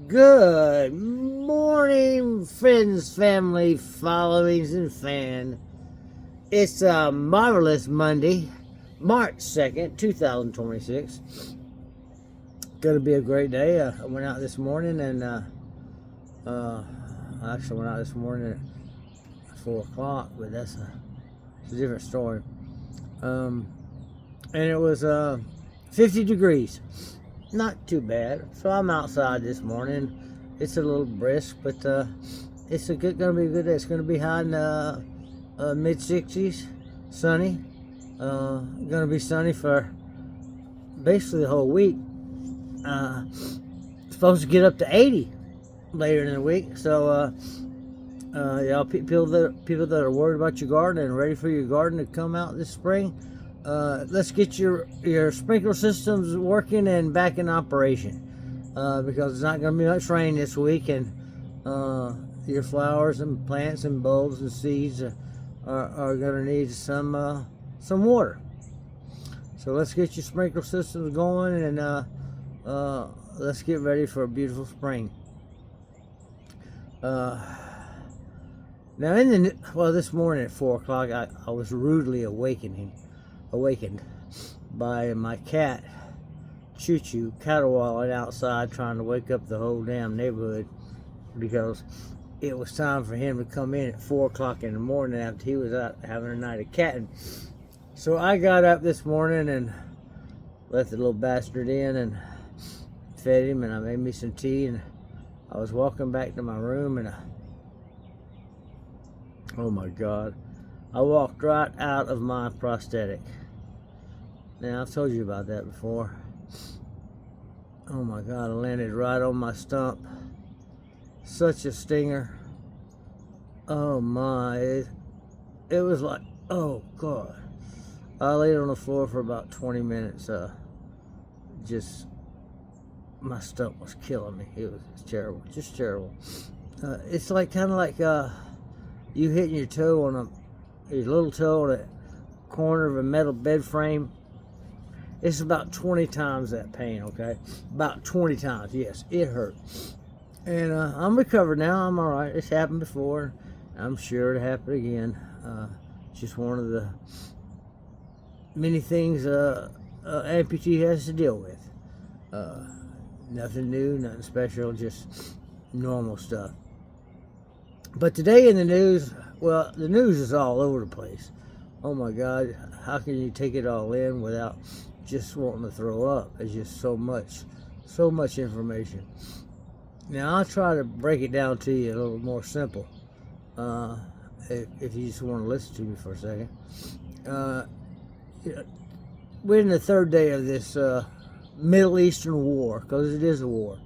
Good morning, friends, family, followings, and fan. It's a marvelous Monday, March 2nd, 2026. Gonna be a great day. I went out this morning and I actually went out this morning at 4 o'clock, but it's a different story. And it was 50 degrees. Not too bad. So I'm outside this morning. It's a little brisk, but it's gonna be a good day. It's gonna be high in mid 60s, sunny. Gonna be sunny for basically the whole week. Supposed to get up to 80 later in the week. So people that are worried about your garden and ready for your garden to come out this spring, let's get your sprinkler systems working and back in operation, because it's not going to be much rain this week, and your flowers and plants and bulbs and seeds are going to need some water. So let's get your sprinkler systems going, and let's get ready for a beautiful spring. Now this morning at 4 o'clock, I was rudely awakened by my cat, Choo Choo, caterwauling outside trying to wake up the whole damn neighborhood, because it was time for him to come in at 4 o'clock in the morning after he was out having a night of catting. So I got up this morning and let the little bastard in and fed him, and I made me some tea, and I was walking back to my room, and oh my God, I walked right out of my prosthetic. Now, I've told you about that before. Oh my God, I landed right on my stump. Such a stinger. Oh my, it was like, oh God. I laid on the floor for about 20 minutes. My stump was killing me. It was terrible, just terrible. It's like kind of like you hitting your little toe on a corner of a metal bed frame. It's about 20 times that pain, okay? About 20 times, yes, it hurt. And I'm recovered now, I'm all right. It's happened before. I'm sure it'll happen again. Just one of the many things amputee has to deal with. Nothing new, nothing special, just normal stuff. But today in the news, well, the news is all over the place. Oh my God, how can you take it all in without just wanting to throw up? It's just so much information. Now I'll try to break it down to you a little more simple, if you just want to listen to me for a second. We're in the third day of this Middle Eastern war, because it is a war,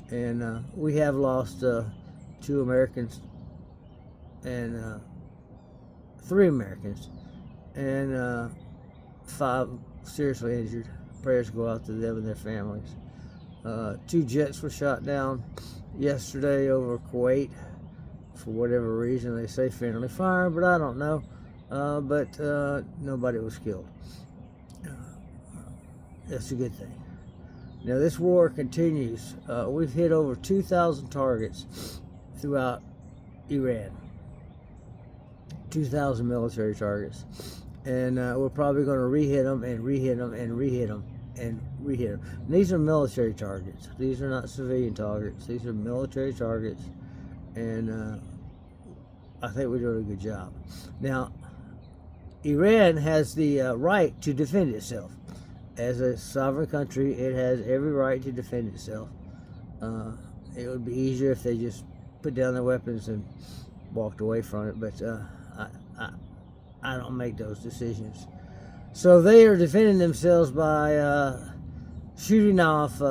and we have lost 2 Americans and 3 Americans, and 5 seriously injured. Prayers go out to them and their families. 2 jets were shot down yesterday over Kuwait for whatever reason. They say friendly fire, but I don't know. But nobody was killed. That's a good thing. Now this war continues. We've hit over 2,000 targets throughout Iran. 2,000 military targets. And we're probably going to re-hit them and re-hit them and re-hit them and re-hit them. And these are military targets. These are not civilian targets. These are military targets. And I think we're doing a good job. Now, Iran has the right to defend itself. As a sovereign country, it has every right to defend itself. It would be easier if they just put down their weapons and walked away from it, but I don't make those decisions. So they are defending themselves by shooting off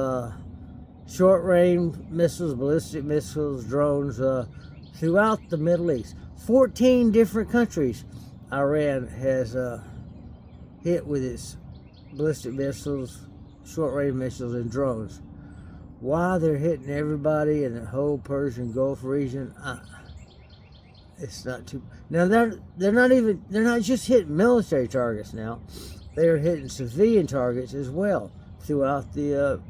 short-range missiles, ballistic missiles, drones throughout the Middle East. 14 different countries Iran has hit with its ballistic missiles, short-range missiles, and drones. Why they're hitting everybody in the whole Persian Gulf region, it's not too. Now they're not just hitting military targets now. They are hitting civilian targets as well throughout the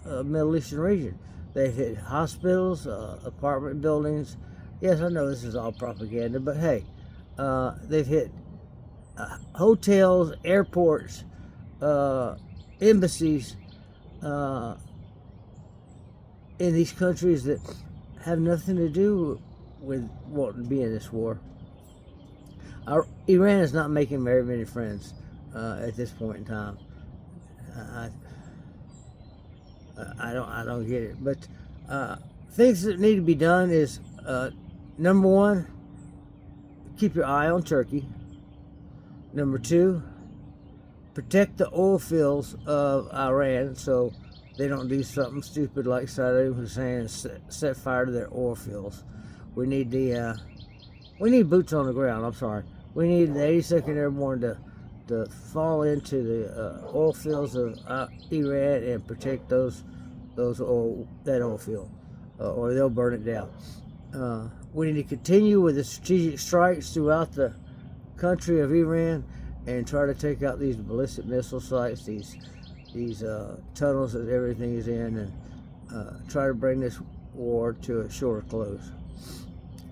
Middle Eastern region. They've hit hospitals, apartment buildings. Yes, I know this is all propaganda, but hey, they've hit hotels, airports, embassies in these countries that have nothing to do with wanting to be in this war. Iran is not making very many friends at this point in time. I don't get it. But things that need to be done is number one, keep your eye on Turkey. Number two, protect the oil fields of Iran so they don't do something stupid like Saddam Hussein and set fire to their oil fields. We need boots on the ground. I'm sorry. We need the 82nd Airborne to fall into the oil fields of Iran and protect that oil field, or they'll burn it down. We need to continue with the strategic strikes throughout the country of Iran and try to take out these ballistic missile sites, these tunnels that everything is in, and try to bring this war to a shorter close.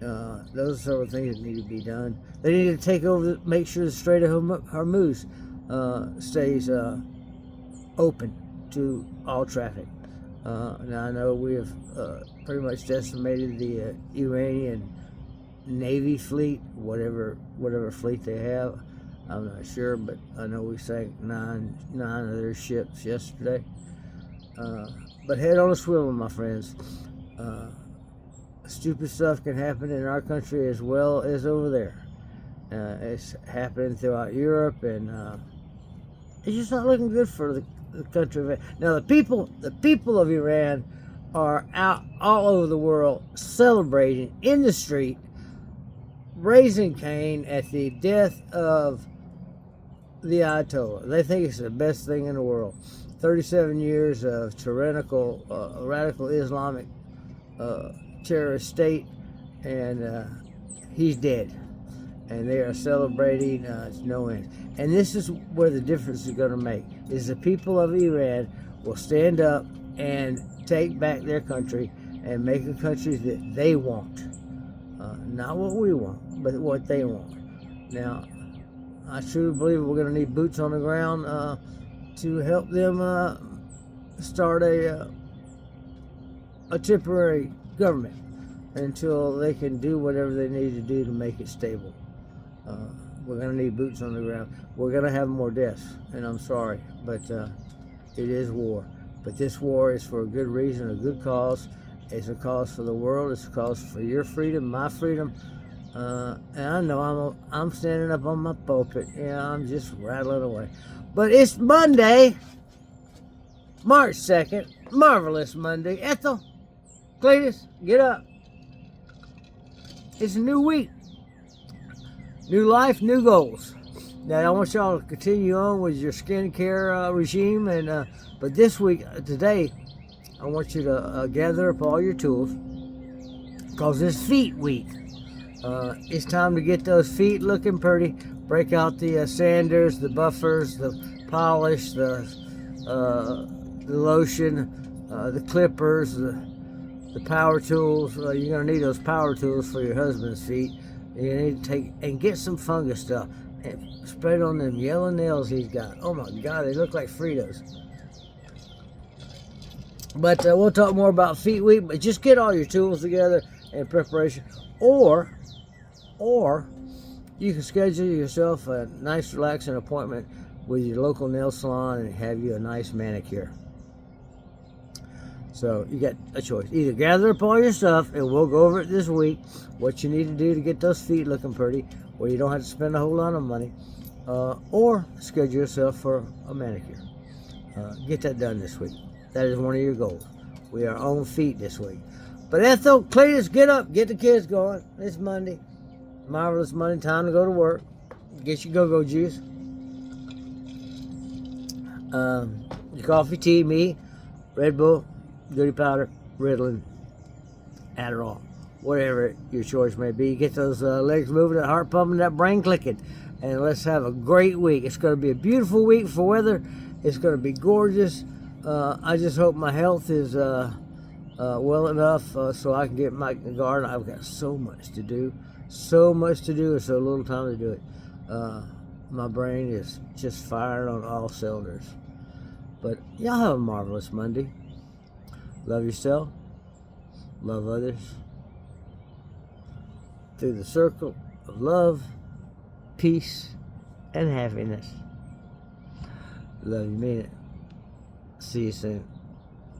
Those are several things that need to be done. They need to take over, make sure the Strait of Hormuz stays open to all traffic. Now I know we have pretty much decimated the Iranian Navy fleet, whatever fleet they have. I'm not sure, but I know we sank nine of their ships yesterday. But head on a swivel, my friends. Stupid stuff can happen in our country as well as over there. It's happening throughout Europe, and it's just not looking good for the country of Iran. Now the people of Iran are out all over the world celebrating in the street, raising Cain at the death of the Ayatollah. They think it's the best thing in the world. 37 years of tyrannical, radical Islamic terrorist state, and he's dead. And they are celebrating no end. And this is where the difference is going to make, is the people of Iran will stand up and take back their country and make a country that they want. Not what we want, but what they want. Now, I truly believe we're going to need boots on the ground to help them start a temporary government until they can do whatever they need to do to make it stable. We're going to need boots on the ground. We're going to have more deaths, and I'm sorry, but it is war. But this war is for a good reason, a good cause. It's a cause for the world. It's a cause for your freedom, my freedom. And I know I'm standing up on my pulpit. Yeah, I'm just rattling away. But it's Monday, March 2nd. Marvelous Monday. Ethel, Cletus, get up. It's a new week. New life, new goals. Now, I want y'all to continue on with your skincare regime. But this week, today, I want you to gather up all your tools, because it's feet week. It's time to get those feet looking pretty. Break out the sanders, the buffers, the polish, the lotion, the clippers, the power tools. You're going to need those power tools for your husband's feet. You need to take and get some fungus stuff and spread on them yellow nails he's got. Oh my God, they look like Fritos. But we'll talk more about feet week. But just get all your tools together in preparation, or you can schedule yourself a nice, relaxing appointment with your local nail salon and have you a nice manicure. So you got a choice. Either gather up all your stuff, and we'll go over it this week, what you need to do to get those feet looking pretty, where you don't have to spend a whole lot of money, or schedule yourself for a manicure. Get that done this week. That is one of your goals. We are on feet this week. But Ethel, Cletus, get up, get the kids going. It's Monday. Marvelous Monday, time to go to work. Get your go-go juice. Your coffee, tea, me, Red Bull, Goody Powder, Ritalin, Adderall, whatever your choice may be. Get those legs moving, that heart pumping, that brain clicking, and let's have a great week. It's going to be a beautiful week for weather. It's going to be gorgeous. I just hope my health is well enough so I can get my garden. I've got so much to do, and so little time to do it. My brain is just firing on all cylinders. But y'all have a marvelous Monday. Love yourself, love others. Through the circle of love, peace, and happiness. Love you, mean it. See you soon.